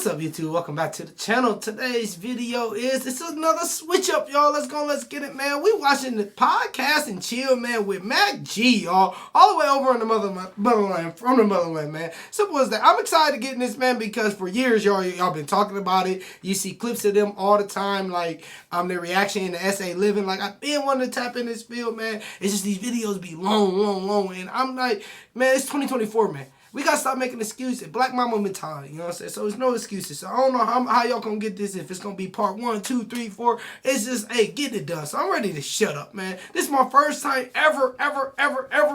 What's up, YouTube? Welcome back to the channel. Today's video it's another switch up, y'all. Let's get it, man. We watching the podcast and chill, man, with Mac G, y'all, all the way over in the motherland, from the motherland, man. Simple as that. I'm excited to get in this, man, because for years, y'all been talking about it. You see clips of them all the time, like their reaction in the SA Living. Like, I've been wanting to tap in this field, man. It's just these videos be long, and I'm like, man, it's 2024, man. We gotta stop making excuses. Black mama mentality, you know what I'm saying? So there's no excuses. So I don't know how y'all gonna get this, if it's gonna be part 1, 2, 3, 4. It's just, hey, get it done. So I'm ready to shut up, man. This is my first time ever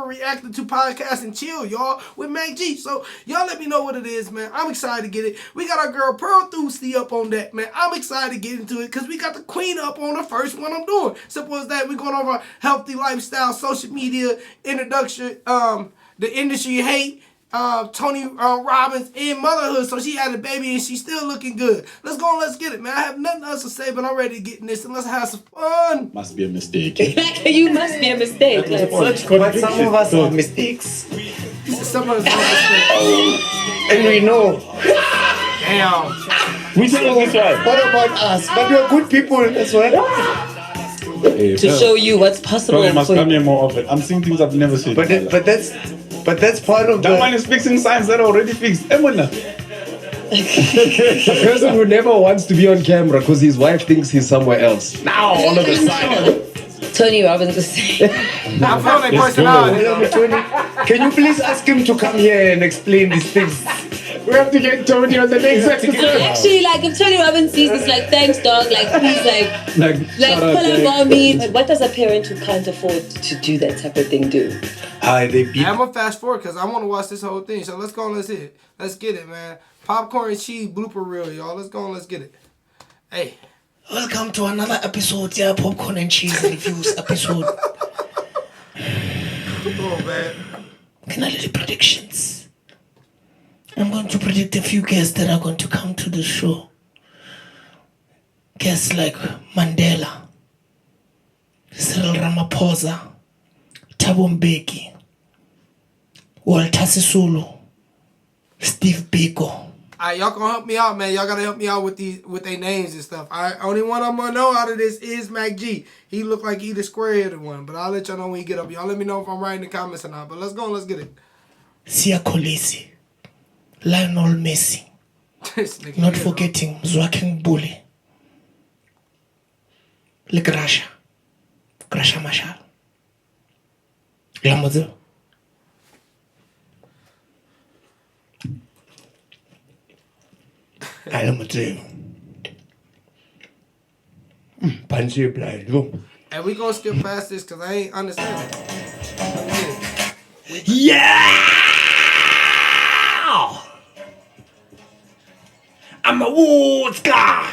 reacting to podcast and chill, y'all, with Mac G. So y'all let me know what it is, man. I'm excited to get it. We got our girl Pearl Thusi up on that, man. I'm excited to get into it because we got the queen up on the first one I'm doing. Simple as that. We're going over healthy lifestyle, social media, introduction, the industry you hate, Tony Robbins, and motherhood. So she had a baby and she's still looking good. Let's go and let's get it, man. I have nothing else to say, but I'm ready to get in this and let's have some fun. Must be a mistake. You must be a mistake. But some of us are mistakes. Some of us are mistakes. And we know. Damn. Which one? What about us? But we're good people as well. Hey, To show you what's possible. I must come here more often. I'm seeing things I've never seen. But that's part of that one is fixing signs that are already fixed. The person who never wants to be on camera because his wife thinks he's somewhere else. Now, all of a sudden. Tony Robbins was saying. I'm feeling their personality. Can you please ask him to come here and explain these things? We have to get Tony on the next episode. Actually, like, if Tony Robbins sees this, like, thanks, dog. Like, please, like pull up on me. But what does a parent who can't afford to do that type of thing do? I'm gonna fast forward because I want to watch this whole thing. So let's go and let's hit it. Let's get it, man. Popcorn and cheese blooper reel, y'all. Let's go and let's get it. Hey. Welcome to another episode, yeah, Popcorn and Cheese Reviews episode. Oh, man. Can I do the predictions? I'm going to predict a few guests that are going to come to the show. Guests like Mandela, Cyril Ramaphosa, Thabo Mbeki, Walter Sisulu, Steve Biko. Alright, y'all gonna help me out, man. Y'all gotta help me out with their names and stuff. Only one I'm gonna know out of this is Mac G. He look like he the square-headed one, but I'll let y'all know when you get up. Y'all let me know if I'm right in the comments or not. But let's go and let's get it. Siya Kolisi, Lionel Messi, not forgetting Mzwakeng Bully, Le Grasha Mashal, Lamozo. I'm Punchy blind. And we gonna skip past this because I ain't understanding. Yeah! I'm a woods guy.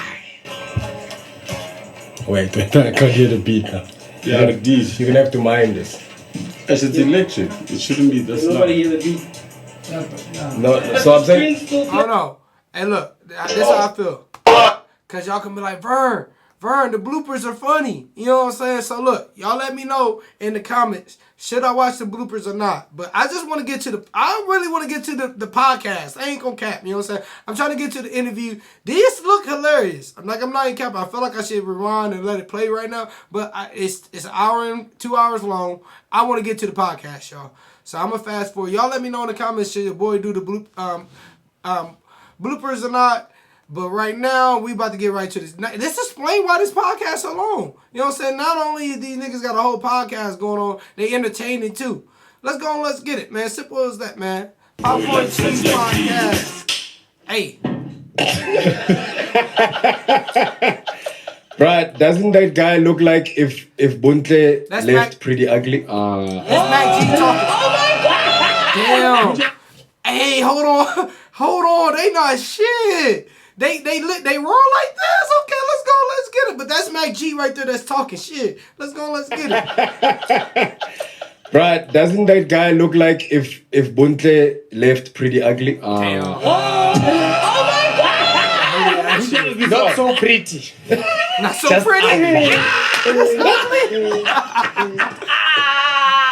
Wait, I can't hear the beat now. Yeah, the D. You're gonna have to mind this. It's electric. It shouldn't be this loud. Nobody hear the beat. No, so I'm saying. Oh no. Hey, look, this is how I feel. Because y'all can be like, Vern, the bloopers are funny. You know what I'm saying? So look, y'all let me know in the comments, should I watch the bloopers or not? But I just want to get to I really want to get to the podcast. I ain't gonna cap, you know what I'm saying? I'm trying to get to the interview. These look hilarious. I'm not even capping. I feel like I should rewind and let it play right now. But it's an hour and 2 hours long. I want to get to the podcast, y'all. So I'm going to fast forward. Y'all let me know in the comments, should your boy do the bloopers or not. But right now, we about to get right to this. Let's explain why this podcast so long. You know what I'm saying? Not only these niggas got a whole podcast going on, they entertaining too. Let's go and let's get it, man. Simple as that, man. Popcorn Cheese Podcast. Hey. Brad, doesn't that guy look like if Buntle left pretty ugly? That's Mac G talking. Oh my God. Damn. Hey, hold on. They not shit. They roll like this. Okay, let's go, let's get it. But that's Mac G right there that's talking shit. Let's go, let's get it. Brad, doesn't that guy look like if Buntle left pretty ugly? Damn. Oh my God. Not so pretty. Not so pretty.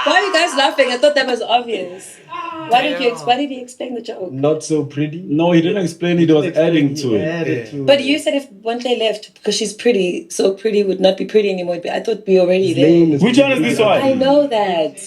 Why are you guys laughing? I thought that was obvious. Why did he explain the joke? Not so pretty. No, he didn't explain it. He was adding to it. But you said if Bontle left because she's pretty, so pretty would not be pretty anymore. I thought we already there. Which one is this one? I know that.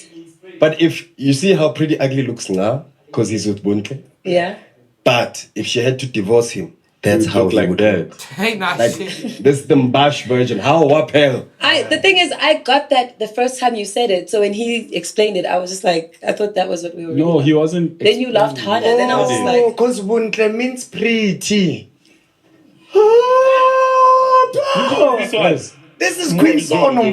But if you see how pretty ugly looks now, because he's with Bunke. Yeah. But if she had to divorce him, that's how he like would that. Ain't not Like, shit. this is the Mbash version. How wapel? The thing is, I got that the first time you said it. So when he explained it, I was just like, I thought that was what we were. No, he wasn't. Then you laughed harder. Then I was just like, because Buntle means pretty. This was. This is Queen Sono.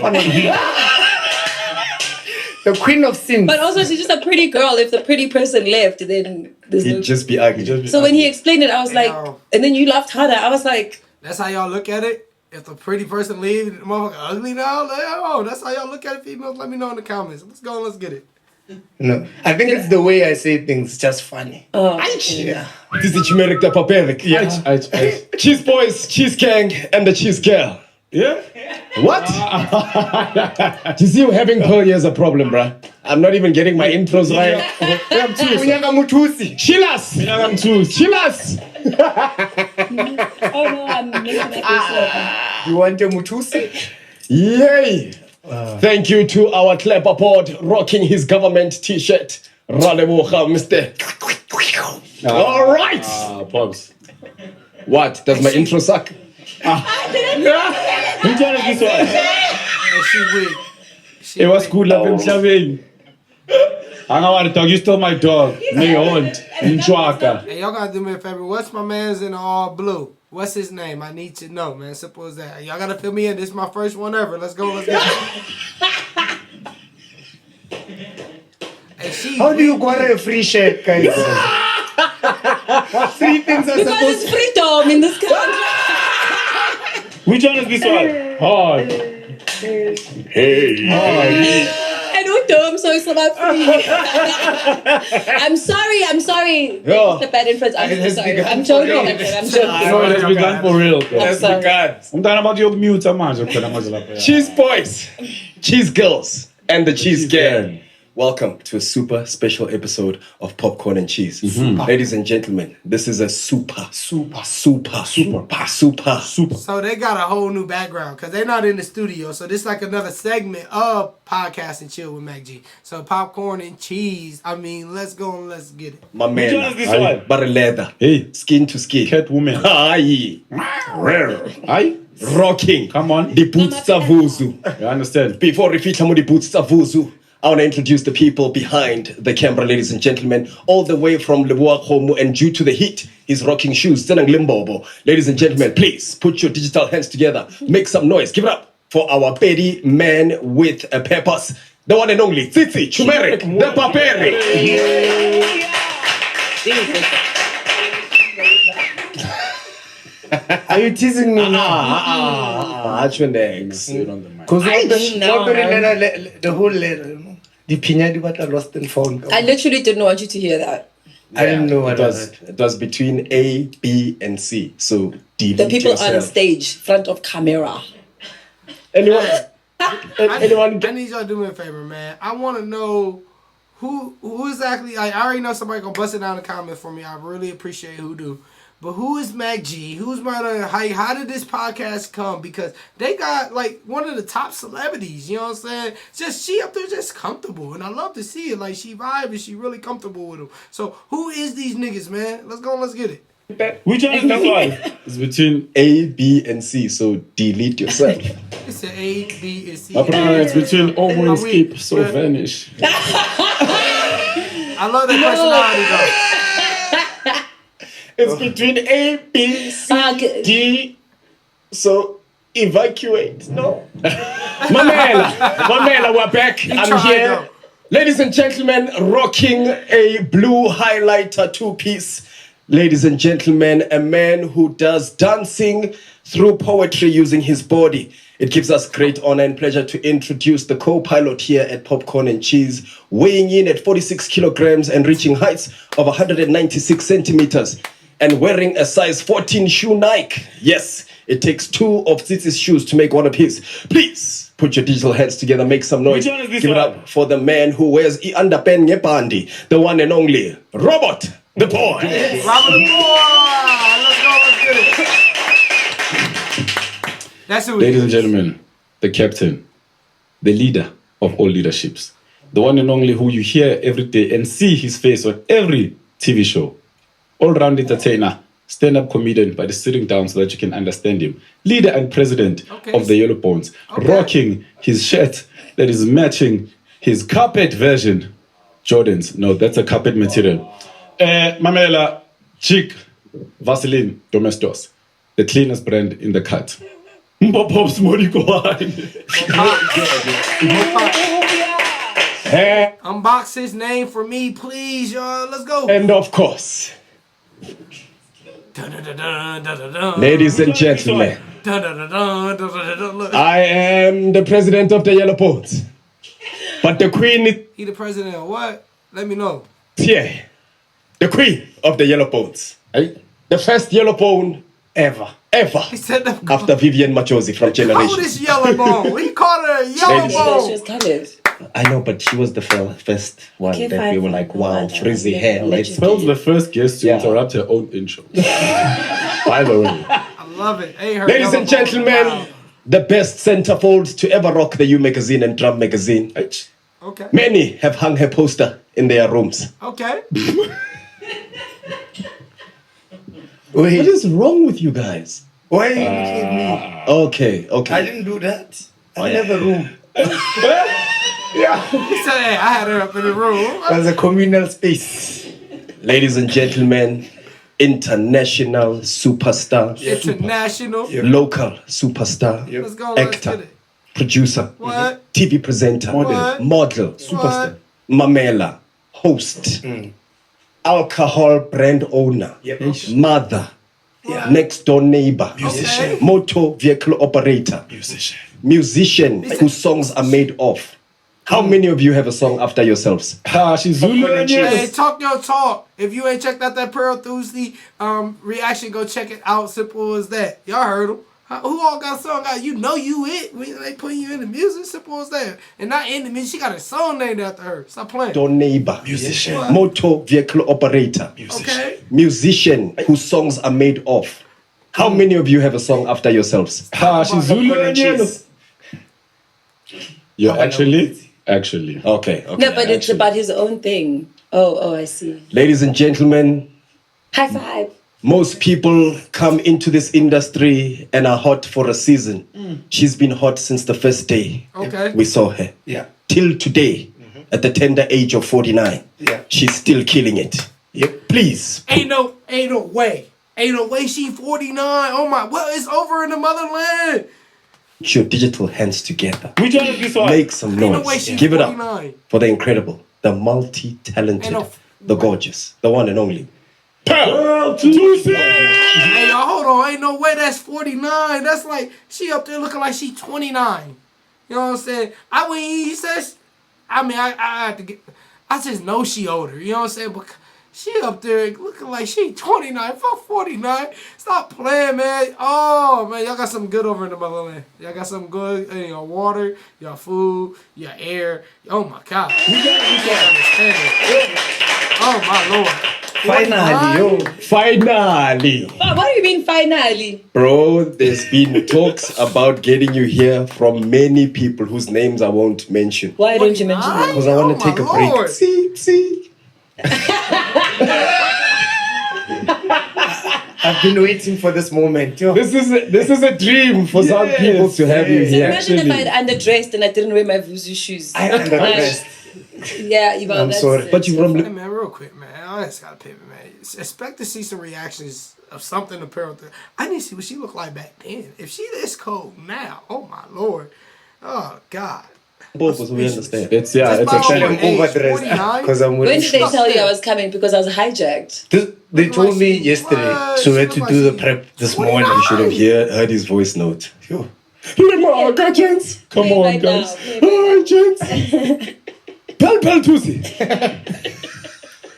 The Queen of Sin. but also she's just a pretty girl. If the pretty person left, then there's no. He'd just be ugly. So when he explained it, I was like, Yo. and then you laughed harder. I was like, That's how y'all look at it? If the pretty person leaves, the motherfucker ugly now? Like, oh, that's how y'all look at it, females? Let me know in the comments. Let's go and let's get it. No, I think it's the way I say things. It's just funny. oh, Yeah. This is the chimeric the paperic. Yeah. Cheese boys, cheese gang, and the cheese girl. Yeah? What? Do you see having Pearl here is a problem, bruh? I'm not even getting my intros right. Unyaka Mutusi. Chillas! Chillas! oh no, I'm making that You want a Mutusi? Yay! Thank you to our clapper pod rocking his government t-shirt. Ralewocha, Mr. All right! Pops. What? Does my intro suck? Which one is this one? And she weak. She It was weak. cool loving Shaving. I don't want to dog. You stole my dog. Me hunt. Nchwaka. Hey, y'all gotta do me a favor. What's my man's in all blue? What's his name? I need to know, man. Simple as that. Y'all gotta fill me in. This is my first one ever. Let's go. Let's go. Hey, she How do you get a free shirt, guys? 3 things are because supposed it's freedom in this country. Which one is this one? Hard. And who dumb, so it's about free. I'm sorry. Yeah. It's a bad influence. I'm has sorry. begun I'm joking. for real. I'm joking. No, it has begun for real. I'm sorry. I'm talking about your mute manje. Cheese boys, cheese girls, and the cheese gang. Welcome to a super special episode of Popcorn and Cheese. Ladies and gentlemen, this is a super. So they got a whole new background because they're not in the studio. So this is like another segment of Podcast and Chill with Mac G. So Popcorn and Cheese. I mean, let's go and let's get it. My Which man, one is this one? but leather, Hey, skin to skin. Catwoman. Aye. Aye? Rocking. Come on. The boots Vuzu. You understand? Before we feature the boots Vuzu, I want to introduce the people behind the camera, ladies and gentlemen, all the way from Leboa Khomo, and due to the heat, he's rocking shoes. Tsenang Limbobo. Ladies and gentlemen, please put your digital hands together. Make some noise. Give it up for our petty man with a purpose. The one and only Tsitsi Chumeric, the Paperic. Are you teasing me now? What's your next? Sit on the mic. Because the whole letter, you know, the pinya what I lost in phone. I literally didn't want you to hear that. I didn't know what It was between A, B, and C. So delete The people yourself. on stage, front of camera. Anyone? I need y'all to do me a favor, man. I want to know who exactly. I already know somebody gonna bust it down in the comments for me. I really appreciate who do. But who is Mac G? Who's how did this podcast come? Because they got like one of the top celebrities, you know what I'm saying? Just she up there just comfortable. And I love to see it. Like she vibe and she really comfortable with them. So who is these niggas, man? Let's go and let's get it. Which one is this one? It's between. A, B, and C. So delete yourself. It's an A, B, and C. Apparently, it's between Omo and weak. Skip. So Yeah. vanish. I love that personality though. It's between A, B, C, D. So evacuate. No. Mamela, we're back. I'm tried, here. though. Ladies and gentlemen, rocking a blue highlighter two-piece. Ladies and gentlemen, a man who does dancing through poetry using his body. It gives us great honor and pleasure to introduce the co-pilot here at Popcorn and Cheese, weighing in at 46 kilograms and reaching heights of 196 centimeters and wearing a size 14 shoe Nike. Yes, it takes 2 of Tsitsi's shoes to make one of his. Please put Put your digital hands together, make some noise. Which one is this Give it one? up for the man who wears underpen ngepandi, the one and only Robert the Boy. Robert the Boy. Let's go. Let's get it. That's who. Ladies and gentlemen, the captain, the leader of all leaderships, the one and only who you hear every day and see his face on every TV show, all-round entertainer, stand-up comedian, but is sitting down so that you can understand him. Leader and president of the Yellow Bones, rocking his shirt that is matching his carpet version. Jordans, no, that's a carpet material. Mamela, Chic, Vaseline, Domestos, the cleanest brand in the cut. Mbopop's Unbox his name for me, please, y'all. Let's go. And of course, ladies and gentlemen, I am the president of the Yellow Bones. But the queen is He the president of what? Let me know. here. The queen of the Yellow Bones. The first Yellow Bone ever. He said that. After Vivian Machosi from How Generation. this yellow bone? He called her a yellow Ladies. She bone. was colored. I know, but she was the first one Okay, that fine, we were fine. like, wow, No, frizzy yeah, hair. Like, legend. Spells the first guest to Yeah. interrupt her own intro. By the way. I love it. Ain't her Ladies yellow and bone. gentlemen, Wow. the best centerfold to ever rock the U magazine and drum magazine. Okay. Many have hung her poster in their rooms. Okay. What is wrong with you guys? Why are you looking at me? Okay. I didn't do that. I never room. He said, hey, I had her up in the room. It was a communal space. Ladies and gentlemen, international superstar, International. local superstar, Let's go. Let's get actor, it. producer, What? TV presenter, What? model, Superstar. mamela, host, alcohol brand owner, mother, next door neighbor, Musician. motor vehicle operator, musician whose songs are made of. How many of you have a song after yourselves? She's Zulu and Hey, yes. talk your talk. If you ain't checked out that Pearl Thusi reaction, go check it out. Simple as that. Y'all heard him. Who all got a song out? You know you it. They putting you in the music. Simple as that. And not in the music. She got a song named after her. Stop playing. Door neighbor, Musician. motor vehicle operator, Okay. musician whose songs are made of. How many of you have a song after yourselves? She's Zulu and yes. You're actually. Okay. No, but it's about his own thing. Oh, I see. Ladies and gentlemen, High five. most people come into this industry and are hot for a season. She's been hot since the first day Okay. we saw her. Yeah. Till today, at the tender age of 49. Yeah. She's still killing it. Yep. Please. Ain't no way. Ain't no way she 49. Oh my, well, it's over in the motherland. Put your digital hands together. Which one is this one? Make some Ain't no way noise. she's Give it up 49. for the incredible, the multi-talented, Ain't no the gorgeous, the one and only. Pearl Thusi. Hey, y'all, hold on. Ain't no way that's 49. That's like, she up there looking like she 29. You know what I'm saying? When he says, I have to get, I just know she older. You know what I'm saying? But she up there looking like she 29. Fuck 49. Stop playing, man. Oh, man, y'all got something good over in the motherland. Y'all got something good in your water, your food, your air. Oh, my God. You can't understand it. Oh, my Lord. Finally, yo. Finally. Oh, what do you mean finally? Bro, there's been talks about getting you here from many people whose names I won't mention. Why don't you mention that? Because I want to take a break. Lord. See. I've been waiting for this moment, yo. This is a dream for some people to have you yes. here. Imagine if I had underdressed and I didn't wear my Vuzu shoes. I underdressed. Yeah, Ivan, I'm that's sorry. it. But you from Hey, man, real quick, man. I just gotta pivot, man. Expect to see some reactions of something apparent. I need to see what she looked like back then. If she this cold now, oh my Lord, oh God. both of us, we understand. It's Just it's by a her shame. I'm age, overdressed 49? because I'm When wearing did they shoes. tell you I was coming? Because I was hijacked. They told me What? yesterday, so we had to What? do the prep this morning. You should have heard his voice note. Yo. Come on, gents. Come Play on, right now, guys. play right Alright, gents. Pearl Thusi.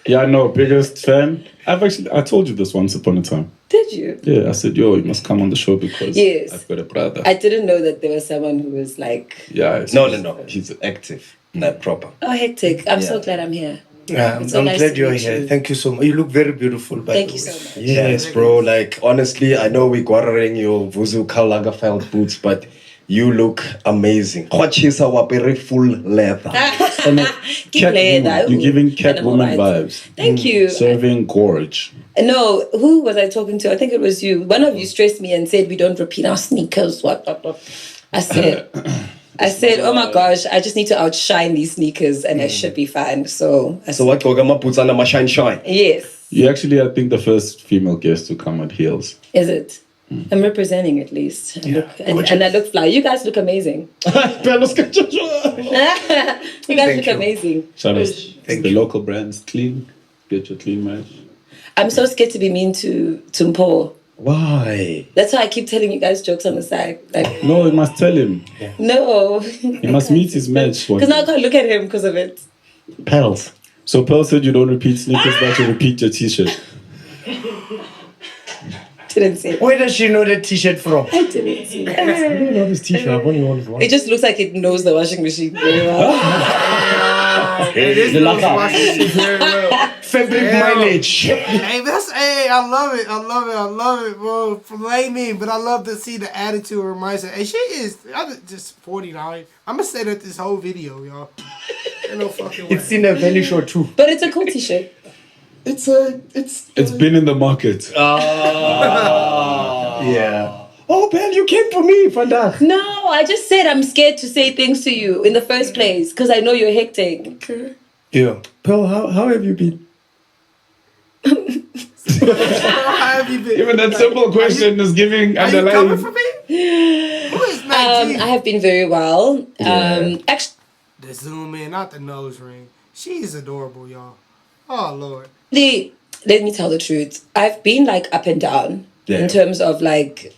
Yeah, no, biggest fan. I told you this once upon a time. Did you? Yeah, I said, yo, you must come on the show because Yes. I've got a brother. I didn't know that there was someone who was like, Yeah. No. He's active, not proper. oh, hectic. I'm so Yeah. glad I'm here. I'm It's so nice glad to you're meet here. you. Thank you so much. You look very beautiful, by Thank the you way. so much. Yes, bro. Like, honestly, I know we're quartering your Vuzu Lagerfeld boots, but you look amazing. Hwachisa wapere full leather. Keep playing that. You're giving Animal Catwoman rights. vibes. Thank you. Serving gorge. No, who was I talking to? I think it was you. One of you stressed me and said we don't repeat our sneakers. What? I said, oh my gosh, I just need to outshine these sneakers and I should be fine. So What Gogama puts on a shine shine? yes. You actually, I think, the first female guest to come at heels. Is it? I'm representing at least. I look, and I look fly. You guys look amazing. You guys look amazing. Shout out the local brands, clean. Get your clean match. I'm so scared to be mean to Mpo. Why? That's why I keep telling you guys jokes on the side. Like, No, you must tell him. no. He must meet his match. Because now I can't look at him because of it. Pals. So Pearl said you don't repeat sneakers, but you repeat your t-shirt. Didn't say. Where does she know the t-shirt from? I didn't see that. I don't know this t-shirt. I've only worn one. It just looks like it knows the washing machine very well. This knows washing machine very well. Fabric mileage. Hey, I love it, bro. Blame me, but I love to see the attitude of her mindset. Hey, she is just 49. I'm gonna say that this whole video, y'all. Ain't no fucking way. It's in a very short too. But it's a cool t-shirt. It's been in the market. Yeah. Oh, Ben, you came for me, Vandaag. No, I just said I'm scared to say things to you in the first place because I know you're hectic. Okay. Yeah. Pearl, how have you been? How have you been? Even that simple question is giving Are you coming underlying. for me? Who is Mac G? I have been very well. Actually, The zoom in, not the nose ring. She's adorable, y'all. Oh Lord. let me tell the truth. I've been like up and down in terms of like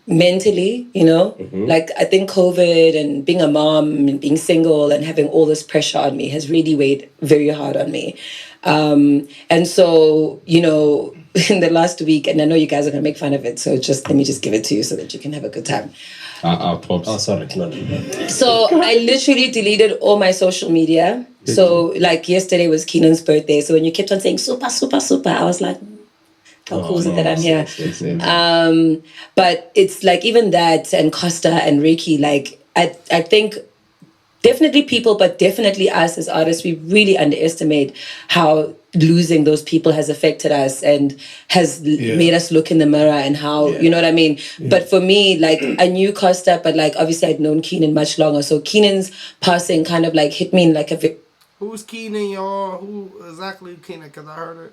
mentally, you know, like I think COVID and being a mom and being single and having all this pressure on me has really weighed very hard on me. And so, you know, in the last week, and I know you guys are going to make fun of it, so let me just give it to you so that you can have a good time. Pops. Oh, sorry. No. So I literally deleted all my social media. So like yesterday was Keenan's birthday. So when you kept on saying super, super, super, I was like, how cool is it that I'm here? But it's like even that and Costa and Ricky, like I think definitely people, but definitely us as artists, we really underestimate how losing those people has affected us and has made us look in the mirror and how, you know what I mean? Yeah. But for me, like I knew Costa, but like obviously I'd known Keenan much longer. So Keenan's passing kind of like hit me in like a... Who's Keenan, y'all? Who exactly Keenan? Because I heard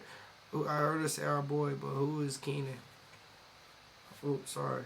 her say our boy, but who is Keenan? Oh, sorry.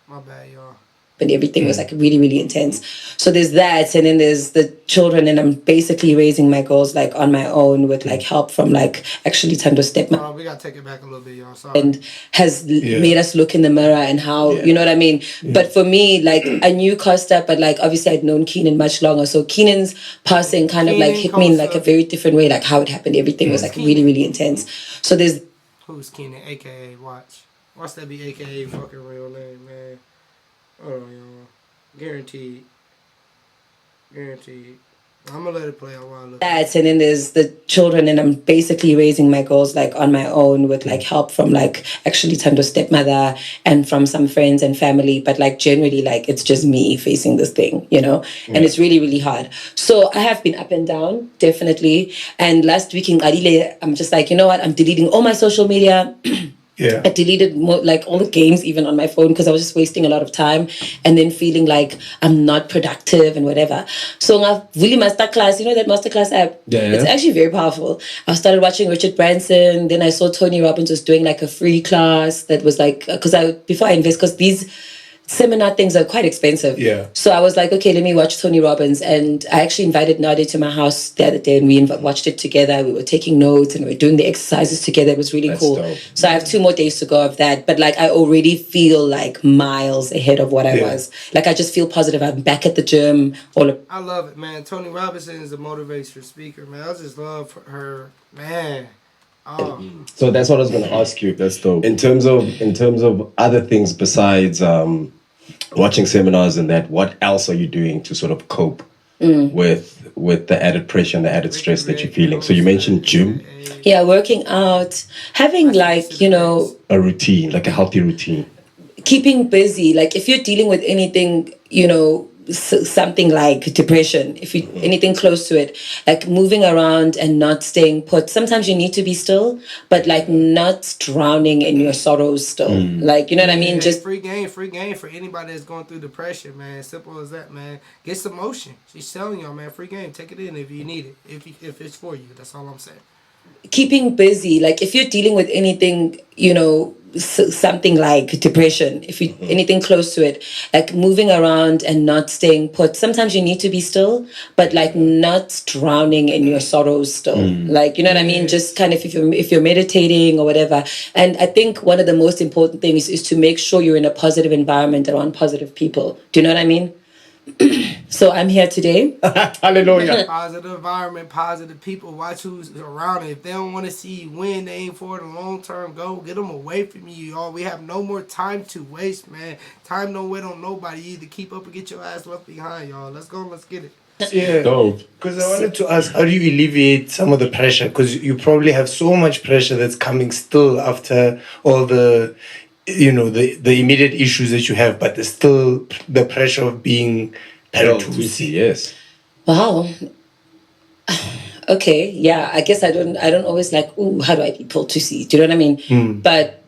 My bad, y'all. And everything was like really, really intense. So there's that, and then there's the children, and I'm basically raising my girls like on my own with like help from like actually Tando's stepmom. We gotta take it back a little bit, y'all. Sorry. And has made us look in the mirror and how, you know what I mean? Yeah. But for me, like I knew Costa, but like obviously I'd known Keenan much longer. So Keenan's passing kind of like hit me in like a very different way, like how it happened. Everything was like really, really intense. So there's... Who's Keenan, aka Watch? Watch that be aka fucking real name, man. Hold on, y'all. Guaranteed. I'm gonna let it play out while I look. That, and then there's the children, and I'm basically raising my girls like on my own with like help from like actually Tando's stepmother and from some friends and family. But like generally, like it's just me facing this thing, you know, and it's really, really hard. So I have been up and down, definitely. And last week in Adile, I'm just like, you know what? I'm deleting all my social media. Yeah. I deleted like all the games even on my phone because I was just wasting a lot of time and then feeling like I'm not productive and whatever. So I really masterclass, you know that masterclass app? Yeah. It's actually very powerful. I started watching Richard Branson. Then I saw Tony Robbins was doing like a free class that was like, because these seminar things are quite expensive. Yeah. So I was like, okay, let me watch Tony Robbins. And I actually invited Nadia to my house the other day and we watched it together. We were taking notes and we were doing the exercises together. It was really cool. Dope. So I have 2 more days to go of that. But like, I already feel like miles ahead of what I was. Like, I just feel positive. I'm back at the gym. I love it, man. Tony Robinson is a motivational speaker, man. I just love her, man. So that's what I was going to ask you. That's dope. In terms of other things besides watching seminars and that, what else are you doing to sort of cope with the added pressure and the added stress that you're feeling? So you mentioned gym. Yeah, working out, having like, A routine, like a healthy routine. keeping busy. Like if you're dealing with anything, something like depression, if you anything close to it, like moving around and not staying put. Sometimes you need to be still, but like not drowning in your sorrows still. Like, you know what I mean? Just free game for anybody that's going through depression, man. Simple as that, man. Get some motion. She's telling y'all, man, free game. Take it in if you need it. If it's for you. That's all I'm saying. keeping busy. Like if you're dealing with anything, something like depression, if you anything close to it, like moving around and not staying put. Sometimes you need to be still, but like not drowning in your sorrows still. Like, you know what I mean? Just kind of if you're meditating or whatever. And I think one of the most important things is to make sure you're in a positive environment around positive people. Do you know what I mean? So I'm here today. Hallelujah. Positive environment, positive people. Watch who's around it. If they don't want to see you win, they ain't for the long term goal. Get them away from you, y'all. We have no more time to waste, man. Time don't wait on nobody. You either keep up or get your ass left behind, y'all. Let's go. Let's get it. Yeah. Dope. Because I wanted to ask, how do you alleviate some of the pressure? Because you probably have so much pressure that's coming still after all the, the immediate issues that you have, but there's still the pressure of being Thusi. Yes. Wow. Okay, yeah. I guess I don't always like, ooh, how do I be pulled to see? Do you know what I mean? But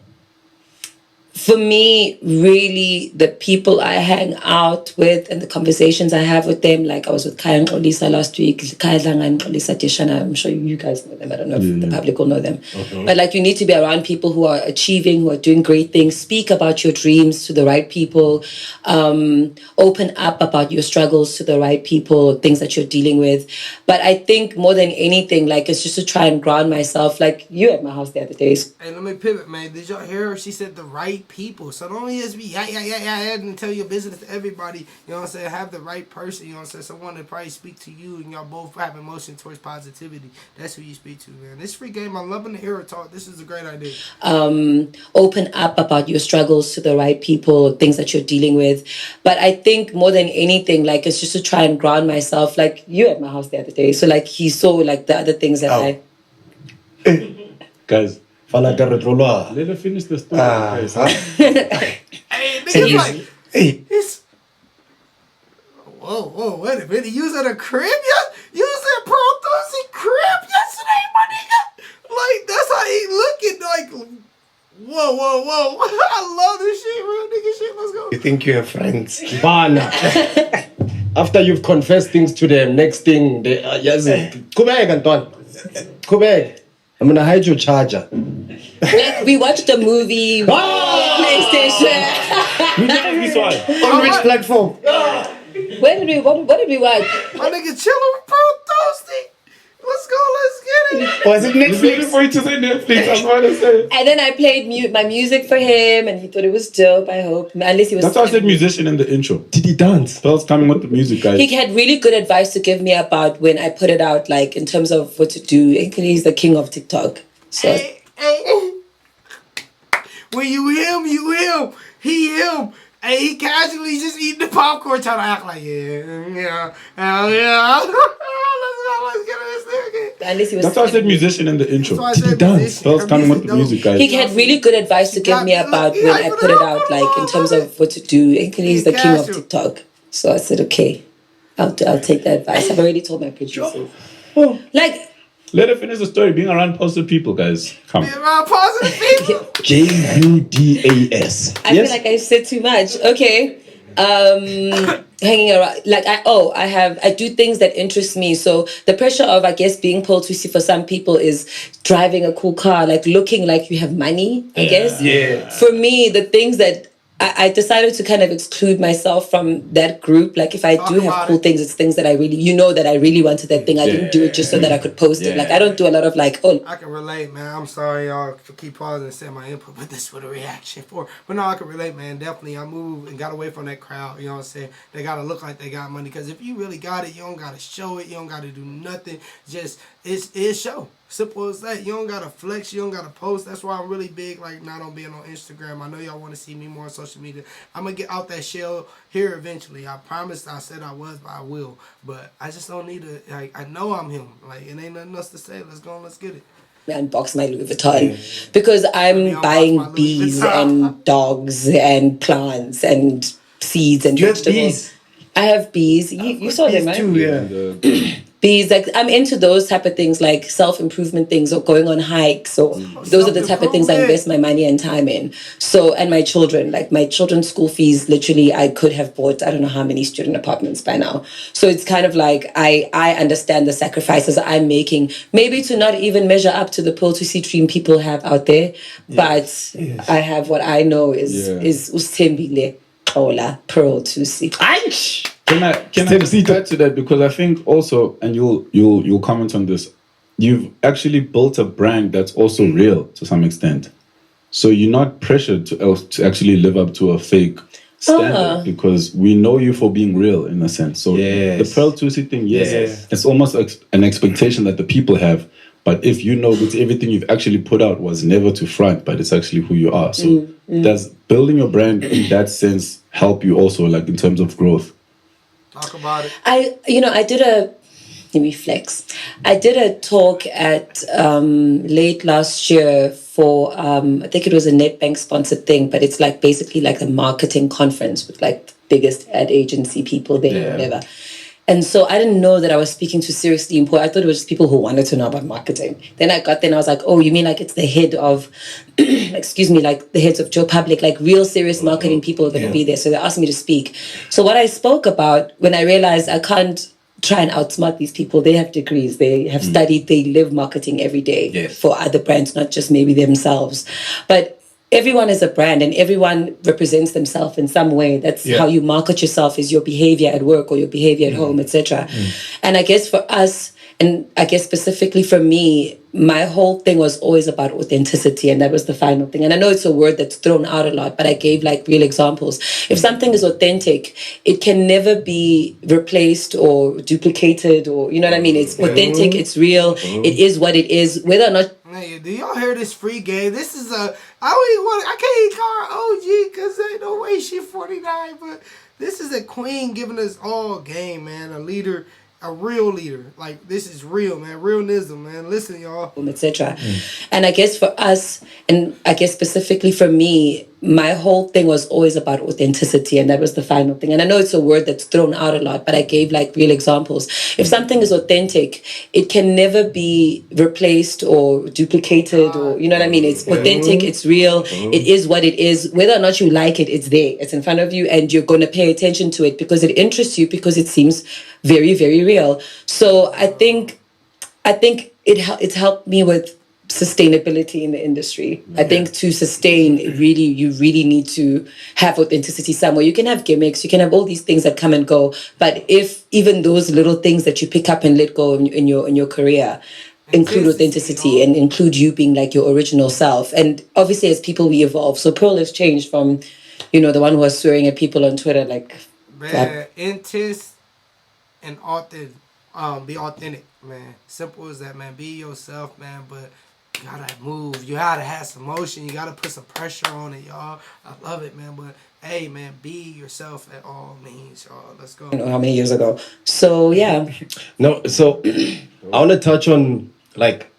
for me, really, the people I hang out with and the conversations I have with them, like I was with Kaya and Olisa last week, Kaya and Olisa Tishana, I'm sure you guys know them. I don't know if the public will know them. But like you need to be around people who are achieving, who are doing great things, speak about your dreams to the right people, open up about your struggles to the right people, things that you're dealing with. But I think more than anything, like it's just to try and ground myself. Like you at my house the other days. Hey, let me pivot, man. Did y'all hear her? She said the right people. So don't just be yeah, and tell your business to everybody. You know what I'm saying? Have the right person. You know what I'm saying? Someone that probably speak to you and y'all both have emotion towards positivity. That's who you speak to, man. This free game, I'm loving to hear her talk. This is a great idea. Open up about your struggles to the right people, things that you're dealing with. But I think more than anything, like it's just to try and ground myself. Like you at my house the other day. So like he saw like the other things that Guys, let her finish the story. Guys. Hey, niggas like, Hey, he's... Whoa, wait a minute. You was at a crib? You was at Pro Thusi crib yesterday, my nigga? Like, that's how he looking. Like, whoa. I love this shit, real nigga shit. Let's go. you think you have friends? Bana. After you've confessed things to them, next thing they yes. Go back, Antoine. Go back. I'm gonna hide your charger. like we watched a movie, PlayStation. This one. On which platform? What did we watch? My nigga chilling with Pro Thusi. Let's go. Let's get it. Was it It's waiting Netflix? for you to say Netflix. I'm trying to say. And then I played my music for him, and he thought it was dope. I hope, unless he was. That's why I said musician in the intro. Did he dance? Spells coming with the music, guys. He had really good advice to give me about when I put it out, like in terms of what to do. He's the king of TikTok. So Hey. When you him. He him. Hey, he casually just eating the popcorn, trying to act like, yeah. Hell yeah. Let's get this nigga. unless he was. That's why I said musician in the intro. That's why I Did he said dance? musician. Spells Her coming with music the music, dope. guys. He had really good advice to give me about when I put it out, like in terms of what to do. He's the king of TikTok. So I said, okay, I'll take that advice. I've already told my producers. Like, Let her finish the story. Being around positive people, guys. Come. Be around positive people. JUDAS. I feel like I said too much. Okay. Hanging around, like I do things that interest me. So the pressure of, I guess, being pulled to see for some people is driving a cool car, like looking like you have money, I guess. Yeah. For me, the things that I decided to kind of exclude myself from that group. Like if I do have cool things, it's things that I really wanted that thing. I didn't do it just so that I could post it. Like I don't do a lot of like, I can relate, man. I'm sorry, y'all, for keep pausing and saying my input, but this was a reaction for. But no, I can relate, man. Definitely, I moved and got away from that crowd. You know what I'm saying? They gotta look like they got money, because if you really got it, you don't gotta show it. You don't gotta do nothing. Just it's show. Simple as that. You don't gotta flex. You don't gotta post. That's why I'm really big, like, not on being on Instagram. I know y'all want to see me more on social media. I'm gonna get out that shell here eventually. I promised. I said I was, but I will. But I just don't need to. Like, I know I'm him. Like, it ain't nothing else to say. Let's go and let's get it. Unbox my Louis Vuitton because I'm buying bees and dogs and plants and seeds and vegetables. Bees. I have bees. You saw them, right? Too, yeah. Bees, like I'm into those type of things, like self-improvement things or going on hikes. So those are the type of things I invest my money and time in. So, and my children, like my children's school fees, literally I could have bought, I don't know how many student apartments by now. So it's kind of like, I understand the sacrifices I'm making, maybe to not even measure up to the Pearl Thusi dream people have out there. But I have what I know is Ustembile Ola Pearl Thusi. Can I just add to that, because I think also, and you'll comment on this, you've actually built a brand that's also real to some extent. So you're not pressured to actually live up to a fake standard because we know you for being real in a sense. So the Pearl Thusi thing, it's almost an expectation that the people have. But if you know that everything you've actually put out was never to front, but it's actually who you are. So does building your brand in that sense help you also, like in terms of growth? Talk about it. Let me flex. I did a talk at late last year for I think it was a NetBank sponsored thing, but it's like basically like a marketing conference with like the biggest ad agency people there, whatever. And so I didn't know that I was speaking to seriously important. I thought it was just people who wanted to know about marketing. Then I got there and I was like, oh, you mean like it's the head of, excuse me, like the heads of Joe Public, like real serious marketing people are going to be there. So they asked me to speak. So what I spoke about when I realized I can't try and outsmart these people, they have degrees, they have studied, they live marketing every day for other brands, not just maybe themselves. But everyone is a brand and everyone represents themselves in some way. That's how you market yourself, is your behavior at work or your behavior at home, etc. And I guess for us, and I guess specifically for me, my whole thing was always about authenticity, and that was the final thing. And I know it's a word that's thrown out a lot, but I gave like real examples. If something is authentic, it can never be replaced or duplicated, or you know what I mean? It's authentic, it's real, it is what it is, whether or not. Hey, do y'all hear this free game? This is I can't even call her OG because ain't no way she 49, but this is a queen giving us all game, man. A leader, a real leader. Like, this is real, man. Realnism, man. Listen, y'all. Etc. And I guess for us, and I guess specifically for me, my whole thing was always about authenticity, and that was the final thing. And I know it's a word that's thrown out a lot, but I gave like real examples. If something is authentic, it can never be replaced or duplicated, or you know what I mean? It's authentic, it's real, it is what it is. Whether or not you like it, it's there, it's in front of you, and you're going to pay attention to it because it interests you, because it seems very, very real. So I think it's helped me with sustainability in the industry. I think to sustain, you really need to have authenticity somewhere. You can have gimmicks, you can have all these things that come and go, but if even those little things that you pick up and let go in your career include authenticity and include you being like your original self. And obviously as people we evolve. So Pearl has changed from, the one who was swearing at people on Twitter like intense and authentic. Be authentic, man. Simple as that, man. Be yourself, man, but you gotta move. You gotta have some motion. You gotta put some pressure on it, y'all. I love it, man. But hey, man, be yourself at all means, y'all. Let's go. I don't know how many years ago. So yeah. No, so I want to touch on like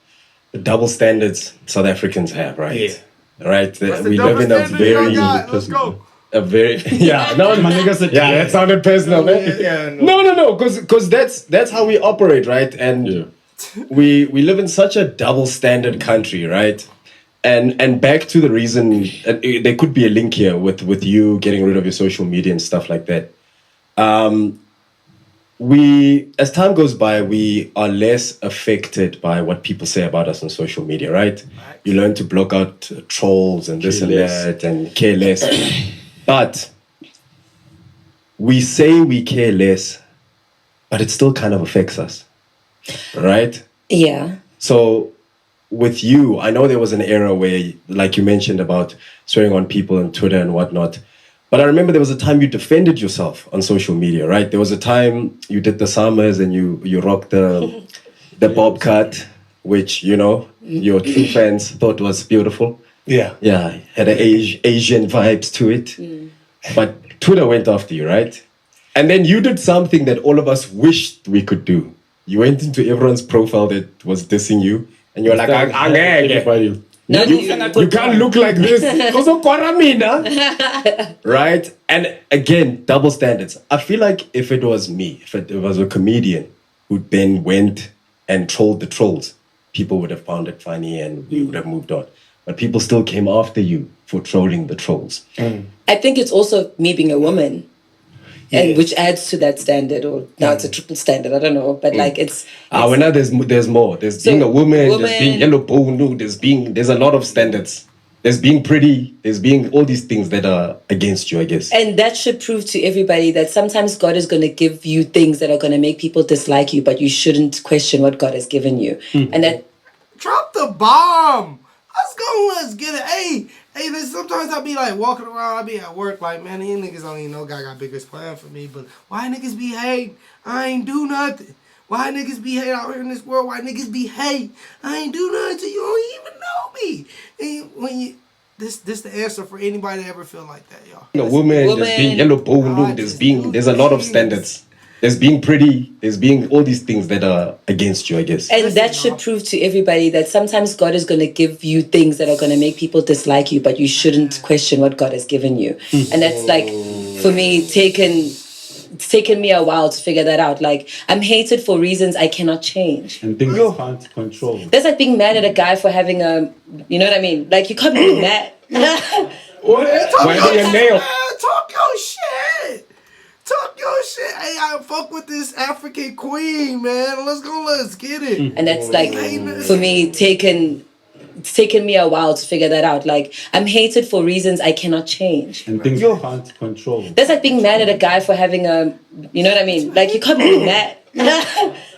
the double standards South Africans have, right? Right. We live in a very Let's go. no, my nigga said that sounded personal, man. No, because that's how we operate, right? And we live in such a double standard country, right? And back to the reason, there could be a link here with you getting rid of your social media and stuff like that. As time goes by, we are less affected by what people say about us on social media, right? You learn to block out trolls and this and that and care less. But we say we care less, but it still kind of affects us, right? Yeah. So with you, I know there was an era where, like you mentioned about swearing on people on Twitter and whatnot, but I remember there was a time you defended yourself on social media, right? There was a time you did the summers and you rocked the the bob cut, which, you know, your true fans thought was beautiful. Yeah. Yeah, had an Asian vibes to it. But Twitter went after you, right? And then you did something that all of us wished we could do. You went into everyone's profile that was dissing you, and you're like, Everybody. No, you can't look like this. Right? And again, double standards. I feel like if it was me, if it was a comedian who then went and trolled the trolls, people would have found it funny and we would have moved on. But people still came after you for trolling the trolls. I think it's also me being a woman. And Yes. which adds to that standard, or now it's a triple standard. I don't know, but like it's Well, now there's more. There's So, being a woman, woman- there's being yellow bone, there's a lot of standards. There's being pretty, there's being all these things that are against you, I guess. and that should prove to everybody that sometimes God is going to give you things that are going to make people dislike you, but you shouldn't question what God has given you. And that Drop the bomb. Let's get it. Hey, sometimes I'll be like walking around, I'll be at work like, man, these niggas don't even know God got bigger plan for me. But why niggas be hating? I ain't do nothing. Why niggas be hating out here in this world? Why niggas be hating? I ain't do nothing to you. You don't even know me. And when you this the answer for anybody that ever feel like that, y'all. A woman, there's being yellow bone, there's a lot of standards. There's being pretty, there's being all these things that are against you, I guess. and that should prove to everybody that sometimes God is going to give you things that are going to make people dislike you, but you shouldn't question what God has given you. And that's like, for me, it's taken me a while to figure that out. Like, I'm hated for reasons I cannot change. And things you can't control. That's like being mad at a guy for having you know what I mean? Like, you can't be mad. Why do you nail? Talk your shit. Talk your shit. Hey, I fuck with this African queen, man. Let's get it. And that's like, for me, it's taken me a while to figure that out. Like, I'm hated for reasons I cannot change. And things you can't control. That's like being mad at a guy for having you know what I mean? Like, you can't be mad.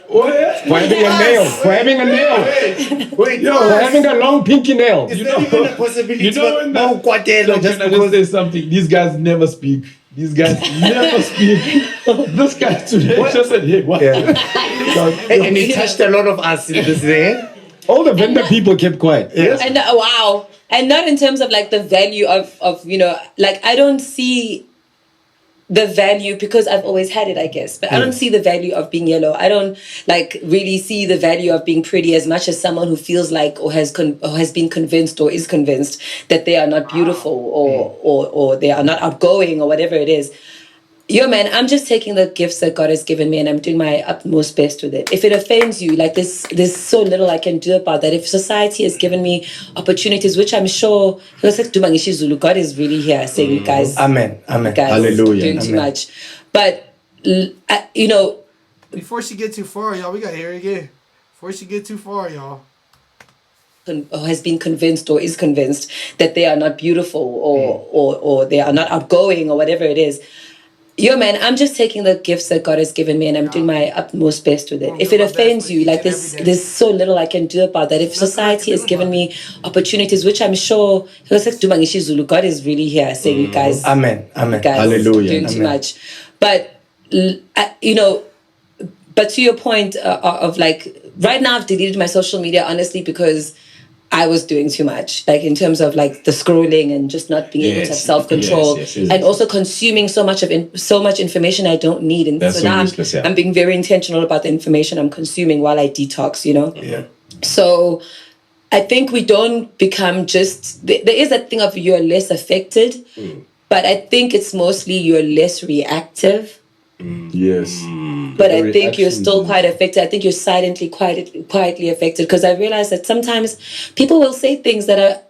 For having a nail. For having a nail. Wait, For having a long pinky nail. is there even a possibility You know when no Kwatelo just Can I just because say something? These guys never speak. These guys never speak. This guy today just said, hey, what? and it touched a lot of us in this day. All the vendor people kept quiet. Yes. And wow. And not in terms of like the value of you know, like I don't see the value because I've always had it, I guess. But I don't see the value of being yellow. I don't like really see the value of being pretty as much as someone who feels like or has been convinced or is convinced that they are not beautiful or they are not outgoing or whatever it is. Yo, man, I'm just taking the gifts that God has given me and I'm doing my utmost best with it. If it offends you, like there's so little I can do about that. If society has given me opportunities, which I'm sure, God is really here saying, you guys, Amen. Amen. guys Hallelujah. doing too much. But, you know, Before she get too far, y'all, we gotta hear it again. Before she get too far, y'all. has been convinced or is convinced that they are not beautiful or they are not outgoing or whatever it is. Yo, man, I'm just taking the gifts that God has given me and I'm doing my utmost best with it. If it offends you, like there's so little I can do about that. If society has given me opportunities, which I'm sure, God is really here saying, you guys, Amen. Amen. you guys Hallelujah. doing too much. But, you know, but to your point of like, right now I've deleted my social media, honestly, because I was doing too much, like in terms of like the scrolling and just not being able to have self-control yes. and also consuming so much information I don't need. And That's so so now useless, I'm being very intentional about the information I'm consuming while I detox, you know? Yeah. So I think we don't become just, there is that thing of you're less affected, but I think it's mostly you're less reactive. Yes. But I Your think you're still reactions. quite affected. I think you're silently, quietly affected because I realize that sometimes people will say things that are,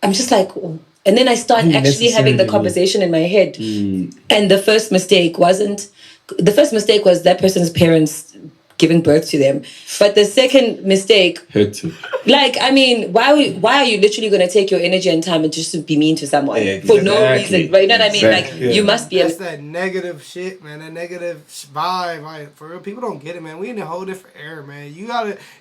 I'm just like, oh. And then I start actually having the conversation in my head. And the first mistake was that person's parents giving birth to them. But the second mistake, Had to. like, I mean, why are you literally going to take your energy and time and just to be mean to someone for no Exactly. reason? But you know what I mean? Exactly. Like, you must be That's that negative shit, man. That negative vibe. Like, for real, people don't get it, man. We in a whole different era, man.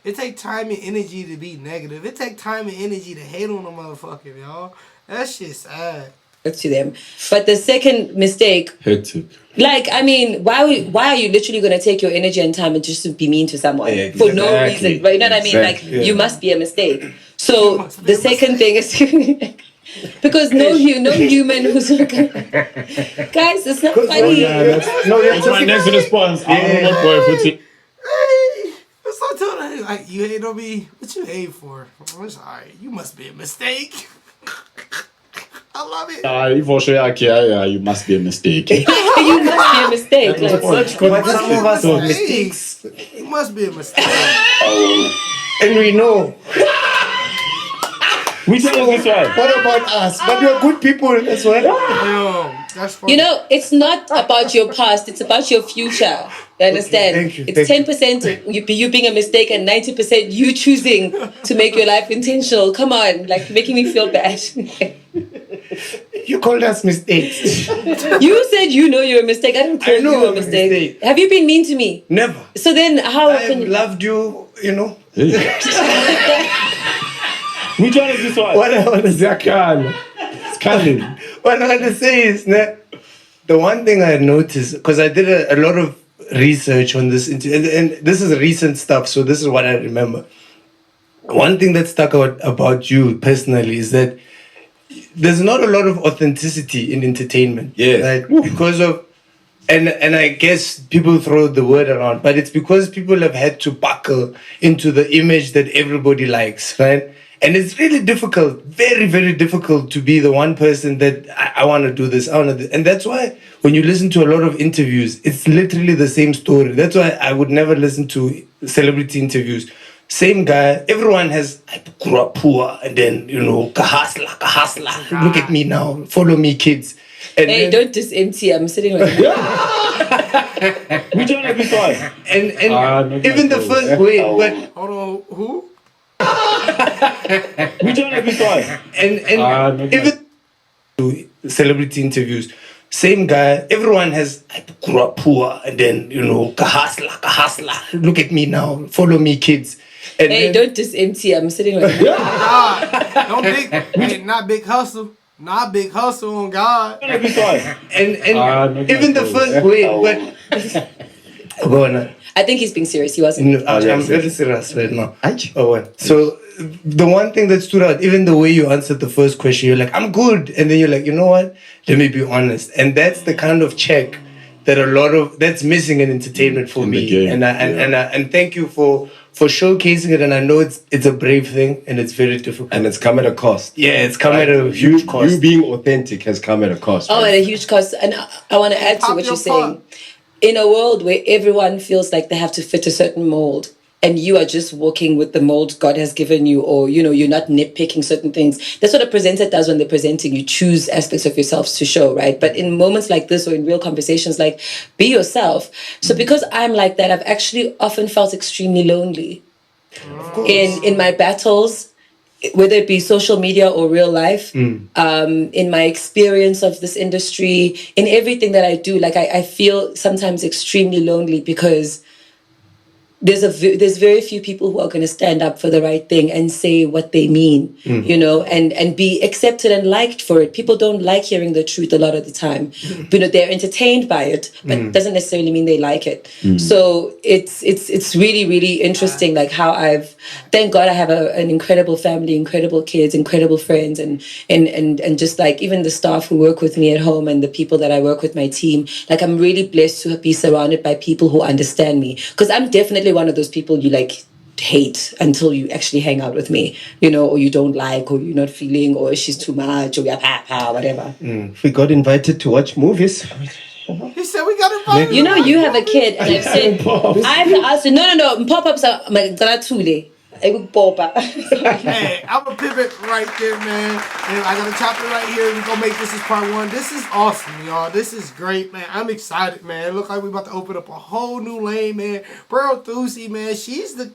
It take time and energy to be negative. It take time and energy to hate on a motherfucker, y'all. That shit's sad. to them. But the second mistake, Hectic. like, I mean, why are you literally going to take your energy and time and just to be mean to someone for no Exactly. reason? But you know what I mean? Like, Exactly. you must be a mistake. So the second thing is because no human who's guys, it's not funny. That's my next response. I'm not boy footy. Hey, that's not telling like you hate on me. What you hate for? I'm sorry. You must be a mistake. I love it. If I show you must be a mistake. You must be a mistake. Like, But some of us are mistakes. You must be a mistake. And we know. Which one is this one? What about us? But we're good people as well. Yo, that's funny. you know, it's not about your past, it's about your future. You understand? thank you, It's thank 10% you being a mistake and 90% you choosing to make your life intentional. Come on, like making me feel bad. You called us mistakes. You said you know you're a mistake. I didn't call know you a I'm a mistake. mistake. Have you been mean to me? Never. So then how can I've you... loved you, you know. Which one is this one? What I want to say, It's Colin. what I want to say is that the one thing I noticed, because I did a lot of research on this, and this is recent stuff, so this is what I remember. One thing that stuck out about you personally is that there's not a lot of authenticity in entertainment. Yes. Right? Because of, and I guess people throw the word around, but it's because people have had to buckle into the image that everybody likes, right? And it's really difficult, very, very difficult to be the one person that I want to do this, I want to. And that's why when you listen to a lot of interviews, it's literally the same story. That's why I would never listen to celebrity interviews. Same guy, everyone has, I grew up poor, and then, you know, kahasla. Look at me now, follow me, kids. And Hey, don't just empty. I'm sitting right here. Which one is this one? and not even my the fault. first way, but Hold on, who? Which one is this one? and not my even to celebrity interviews, same guy, everyone has, I grew up poor, and then, you know, kahasla. Look at me now, follow me, kids. And Hey, then- don't just empty. I'm sitting right here. God. Don't hey, not big hustle. Not big hustle on God. Which one is this one? and not even my the fault. first way, but go on. I think he's being serious. He wasn't. I'm very serious right now. Oh, well. So the one thing that stood out, even the way you answered the first question, you're like, I'm good. And then you're like, you know what? Let me be honest. And that's the kind of check that that's missing in entertainment for In the me. game, And thank you for showcasing it. And I know it's a brave thing and it's very difficult. And it's come at a cost. Yeah, it's come at a huge cost. You being authentic has come at a cost. Oh, at a huge cost. And I want to add to Pop what your you're saying. pot. In a world where everyone feels like they have to fit a certain mold, and you are just walking with the mold God has given you, or, you know, you're not nitpicking certain things. That's what a presenter does when they're presenting. You choose aspects of yourselves to show, right? But in moments like this, or in real conversations, like, be yourself. So because I'm like that, I've actually often felt extremely lonely in my battles, whether it be social media or real life, in my experience of this industry, in everything that I do. Like, I feel sometimes extremely lonely because there's very few people who are going to stand up for the right thing and say what they mean, you know, and be accepted and liked for it. People don't like hearing the truth a lot of the time. You know, they're entertained by it, but doesn't necessarily mean they like it. So it's really, really interesting, like how thank God I have an incredible family, incredible kids, incredible friends, and just like even the staff who work with me at home and the people that I work with, my team. Like, I'm really blessed to be surrounded by people who understand me, because I'm definitely one of those people you like hate until you actually hang out with me, you know, or you don't like, or you're not feeling, or she's too much, or you're whatever. We got invited to watch movies. He said we got invited. You know, you have a kid, and I've said, I've asked you, no, pop-ups are my gratule. Hey, I'm gonna pivot right there, man. And I gotta chop it right here. We're gonna make this as part one. This is awesome, y'all. This is great, man. I'm excited, man. It looks like we're about to open up a whole new lane, man. Bro, Thusi, man, she's the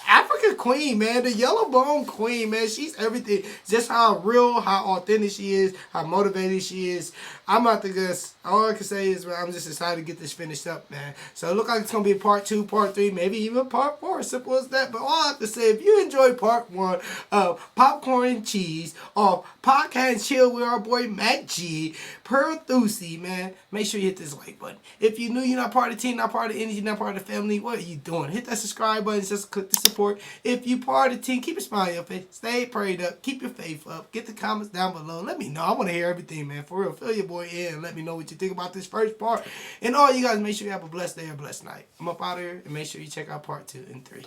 African African queen, man. The yellow bone queen, man. She's everything. Just how real, how authentic she is, how motivated she is. I'm about to guess. All I can say is, man, I'm just excited to get this finished up, man. So it looks like it's going to be part 2, part 3, maybe even part 4. Simple as that. But all I have to say, if you enjoyed part 1 of Popcorn and Cheese or Podcast and Chill with our boy Mac G, per Thusi, man, make sure you hit this like button. If you're new, you're not part of the team, not part of the energy, not part of the family, what are you doing? Hit that subscribe button, just click the support. If you part of the team, keep a smile on your face, stay prayed up, keep your faith up, get the comments down below. Let me know. I want to hear everything, man. For real, fill your boy in and let me know what you think about this first part. And all you guys, make sure you have a blessed day or blessed night. I'm up out of here, and make sure you check out part 2 and 3.